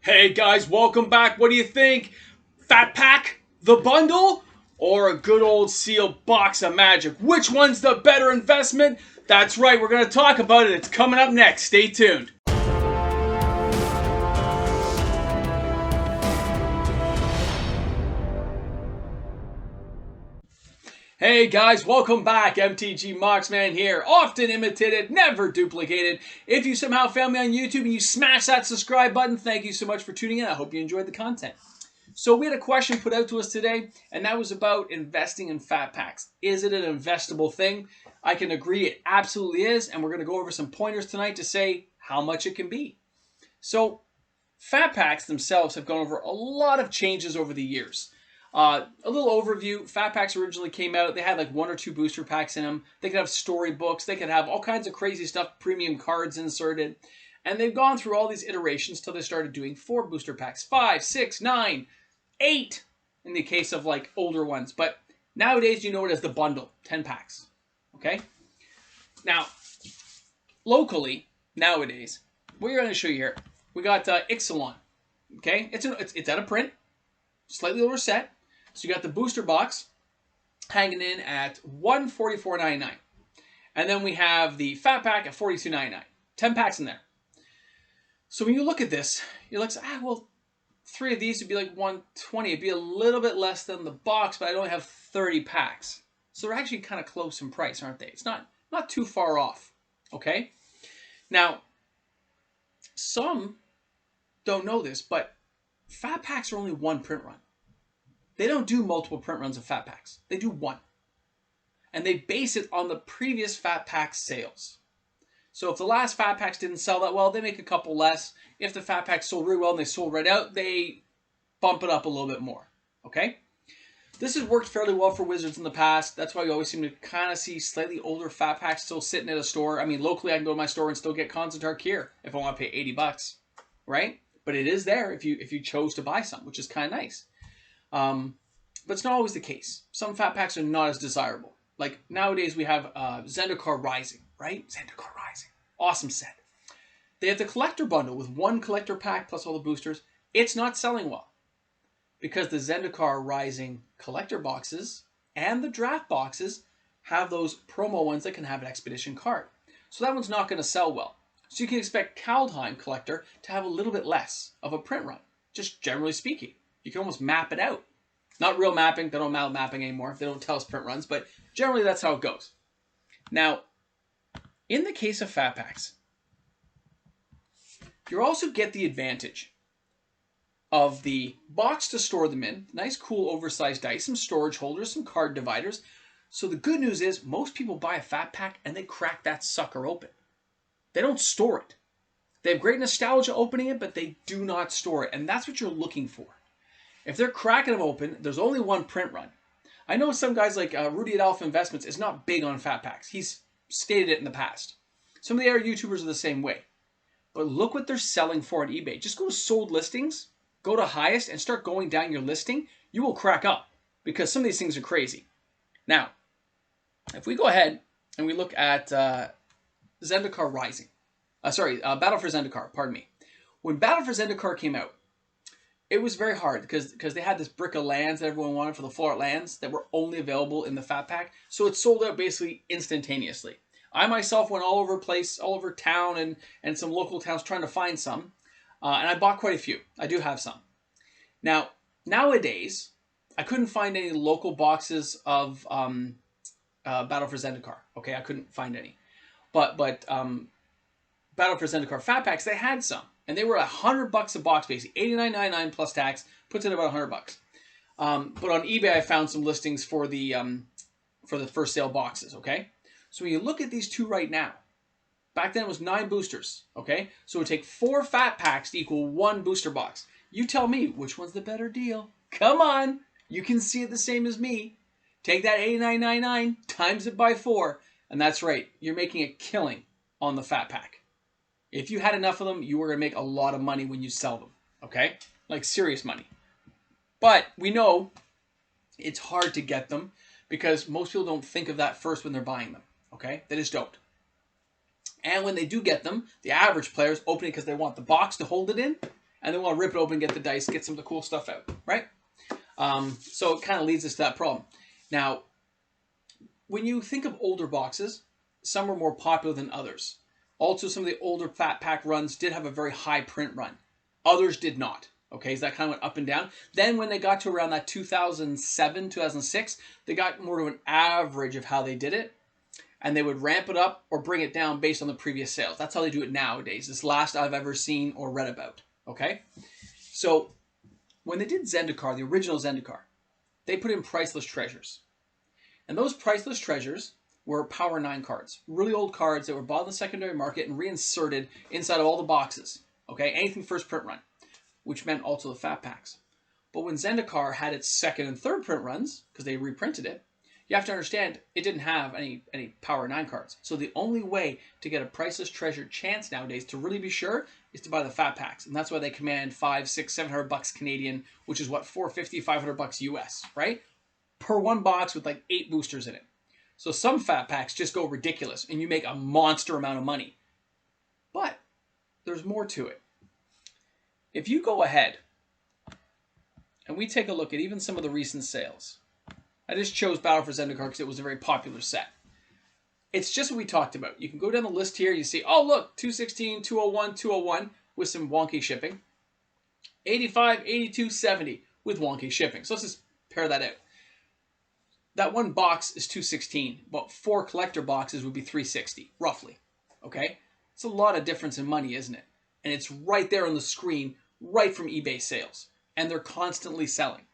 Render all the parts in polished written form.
Hey guys, welcome back. What do you think? Fat Pack, the bundle, or a good old sealed box of magic? Which one's the better investment? That's right, we're going to talk about it. It's coming up next. Stay tuned. Hey guys, welcome back. MTG Moxman here. Often imitated, never duplicated. If you somehow found me on YouTube and you smash that subscribe button, thank you so much for tuning in. I hope you enjoyed the content. So we had a question put out to us today, and that was about investing in fat packs. Is it an investable thing? I can agree it absolutely is, and we're going to go over some pointers tonight to say how much it can be. So fat packs themselves have gone over a lot of changes over the years. A little overview. Fat packs originally came out. They had like 1 or 2 booster packs in them. They could have storybooks. They could have all kinds of crazy stuff, premium cards inserted. And they've gone through all these iterations till they started doing 4 booster packs, 5, 6, 9, 8 in the case of like older ones. But nowadays you know it as the bundle, 10 packs. Okay? Now, locally, nowadays, what we're going to show you here, we got Ixalan. Okay? It's out of print. Slightly older set. So you got the booster box hanging in at $144.99. And then we have the fat pack at $42.99. 10 packs in there. So when you look at this, you're like, well, 3 of these would be like $120. It'd be a little bit less than the box, but I only have 30 packs. So they're actually kind of close in price, aren't they? It's not too far off. Okay? Now, some don't know this, but fat packs are only 1 print run. They don't do multiple print runs of fat packs. They do 1. And they base it on the previous fat pack sales. So if the last fat packs didn't sell that well, they make a couple less. If the fat packs sold really well and they sold right out, they bump it up a little bit more. Okay? This has worked fairly well for Wizards in the past. That's why you always seem to kind of see slightly older fat packs still sitting at a store. I mean, locally I can go to my store and still get Concentrate here if I want to pay 80 bucks. Right? But it is there if you chose to buy some, which is kind of nice. But it's not always the case. Some fat packs are not as desirable. Like nowadays we have Zendikar Rising, right? Zendikar Rising. Awesome set. They have the collector bundle with 1 collector pack plus all the boosters. It's not selling well because the Zendikar Rising collector boxes and the draft boxes have those promo ones that can have an expedition card. So that one's not going to sell well. So you can expect Kaldheim Collector to have a little bit less of a print run, just generally speaking. You can almost map it out. Not real mapping. They don't allow mapping anymore. They don't tell us print runs, but generally that's how it goes. Now, in the case of fat packs, you also get the advantage of the box to store them in. Nice, cool, oversized dice, some storage holders, some card dividers. So the good news is most people buy a fat pack and they crack that sucker open. They don't store it. They have great nostalgia opening it, but they do not store it. And that's what you're looking for. If they're cracking them open, there's only 1 print run. I know some guys like Rudy at Alpha Investments is not big on fat packs. He's stated it in the past. Some of the other YouTubers are the same way. But look what they're selling for on eBay. Just go to sold listings, go to highest, and start going down your listing. You will crack up because some of these things are crazy. Now, if we go ahead and we look at Zendikar Rising. Battle for Zendikar, pardon me. When Battle for Zendikar came out, it was very hard because they had this brick of lands that everyone wanted for the floor lands that were only available in the fat pack. So it sold out basically instantaneously. I myself went all over place, all over town and some local towns trying to find some. And I bought quite a few. I do have some. Now, nowadays, I couldn't find any local boxes of Battle for Zendikar. Okay, I couldn't find any. But Battle for Zendikar fat packs, they had some. And they were $100 a box, basically. $89.99 plus tax. Puts in about $100. But on eBay, I found some listings for the first sale boxes, okay? So when you look at these two right now, back then it was 9 boosters, okay? So it would take 4 fat packs to equal 1 booster box. You tell me, which one's the better deal? Come on! You can see it the same as me. Take that $89.99, times it by 4, and that's right. You're making a killing on the fat pack. If you had enough of them, you were going to make a lot of money when you sell them, okay? Like serious money. But we know it's hard to get them because most people don't think of that first when they're buying them, okay? They just don't. And when they do get them, the average players open it because they want the box to hold it in, and they want to rip it open, get the dice, get some of the cool stuff out, right? So it kind of leads us to that problem. Now, when you think of older boxes, some are more popular than others. Also, some of the older fat pack runs did have a very high print run. Others did not. Okay, so that kind of went up and down. Then when they got to around that 2007, 2006, they got more to an average of how they did it. And they would ramp it up or bring it down based on the previous sales. That's how they do it nowadays. It's last I've ever seen or read about. Okay? So when they did Zendikar, the original Zendikar, they put in Priceless treasures. And those Priceless treasures were Power 9 cards. Really old cards that were bought in the secondary market and reinserted inside of all the boxes. Okay? Anything first print run, which meant also the fat packs. But when Zendikar had its second and third print runs, because they reprinted it, you have to understand it didn't have any Power 9 cards. So the only way to get a Priceless treasure chance nowadays to really be sure is to buy the fat packs. And that's why they command $500, $600, $700 Canadian, which is what, $450, $500 US, right? Per one box with like 8 boosters in it. So some fat packs just go ridiculous and you make a monster amount of money. But there's more to it. If you go ahead and we take a look at even some of the recent sales. I just chose Battle for Zendikar because it was a very popular set. It's just what we talked about. You can go down the list here. You see, oh, look, 216, 201, 201 with some wonky shipping. 85, 82, 70 with wonky shipping. So let's just pair that out. That one box is 216, but 4 collector boxes would be 360, roughly. Okay? It's a lot of difference in money, isn't it? And it's right there on the screen, right from eBay sales. And they're constantly selling.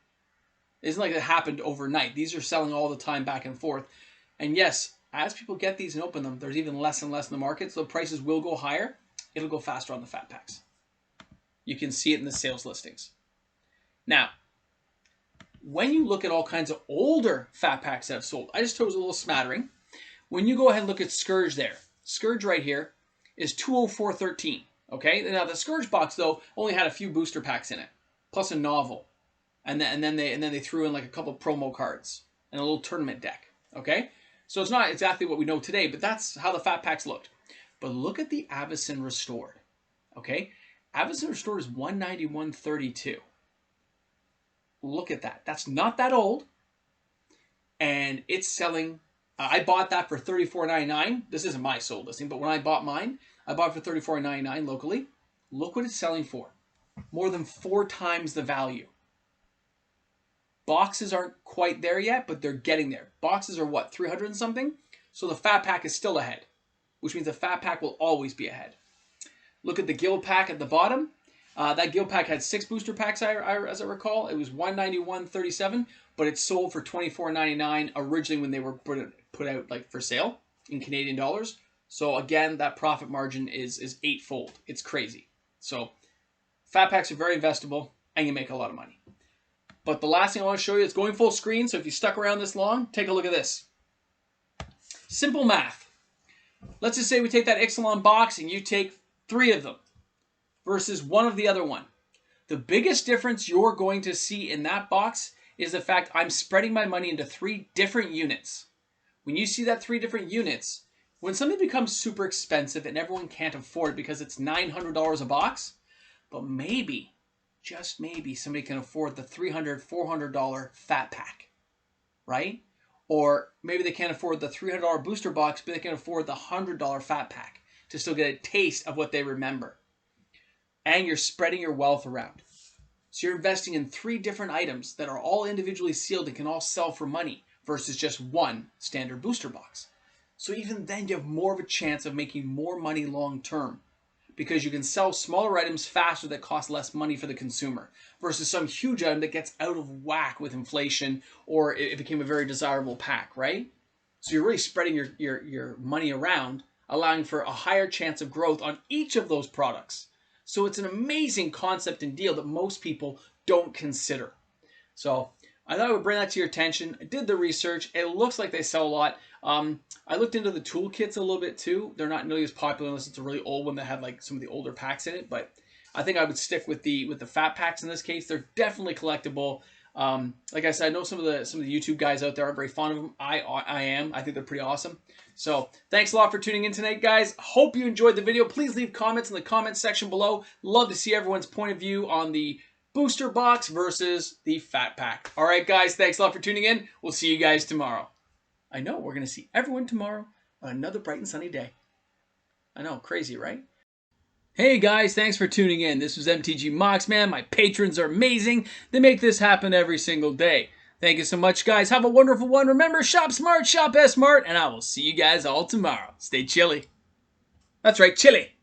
It isn't like it happened overnight. These are selling all the time back and forth. And yes, as people get these and open them, there's even less and less in the market, so the prices will go higher. It'll go faster on the fat packs. You can see it in the sales listings. Now, when you look at all kinds of older fat packs that have sold, I just chose a little smattering. When you go ahead and look at Scourge there, Scourge right here is 204.13. Okay, now the Scourge box though only had a few booster packs in it, plus a novel, and then they threw in like a couple promo cards and a little tournament deck. Okay, so it's not exactly what we know today, but that's how the fat packs looked. But look at the Avacyn Restored. Okay, Avacyn Restored is 191.32. Look at that. That's not that old. And it's selling. I bought that for $34.99. This isn't my sold listing, but when I bought mine, I bought it for $34.99 locally. Look what it's selling for. More than 4 times the value. Boxes aren't quite there yet, but they're getting there. Boxes are what, 300 and something? So the fat pack is still ahead, which means the fat pack will always be ahead. Look at the guild pack at the bottom. That guild pack had 6 booster packs, as I recall. It was $191.37, but it sold for $24.99 originally when they were put out like for sale in Canadian dollars. So again, that profit margin is 8-fold. It's crazy. So fat packs are very investable, and you make a lot of money. But the last thing I want to show you is going full screen. So if you stuck around this long, take a look at this. Simple math. Let's just say we take that Ixalan box and you take 3 of them versus 1 of the other one. The biggest difference you're going to see in that box is the fact I'm spreading my money into 3 different units. When you see that 3 different units, when something becomes super expensive and everyone can't afford it because it's $900 a box, but maybe, just maybe, somebody can afford the $300, $400 fat pack, right? Or maybe they can't afford the $300 booster box, but they can afford the $100 fat pack to still get a taste of what they remember. And you're spreading your wealth around. So you're investing in 3 different items that are all individually sealed and can all sell for money versus just 1 standard booster box. So even then you have more of a chance of making more money long term because you can sell smaller items faster that cost less money for the consumer versus some huge item that gets out of whack with inflation or it became a very desirable pack, right? So you're really spreading your money around, allowing for a higher chance of growth on each of those products. So it's an amazing concept and deal that most people don't consider. So I thought I would bring that to your attention. I did the research. It looks like they sell a lot. I looked into the toolkits a little bit too. They're not nearly as popular unless it's a really old one that had like some of the older packs in it. But I think I would stick with the fat packs in this case. They're definitely collectible. Like I said, I know some of the YouTube guys out there aren't very fond of them. I am. I think they're pretty awesome. So thanks a lot for tuning in tonight, guys. Hope you enjoyed the video. Please leave comments in the comments section below. Love to see everyone's point of view on the booster box versus the fat pack. All right, guys. Thanks a lot for tuning in. We'll see you guys tomorrow. I know we're going to see everyone tomorrow on another bright and sunny day. I know, crazy, right? Hey guys, thanks for tuning in. This was MTG Moxman. My patrons are amazing. They make this happen every single day. Thank you so much, guys. Have a wonderful one. Remember, shop smart, shop S-Mart, and I will see you guys all tomorrow. Stay chilly. That's right, chilly.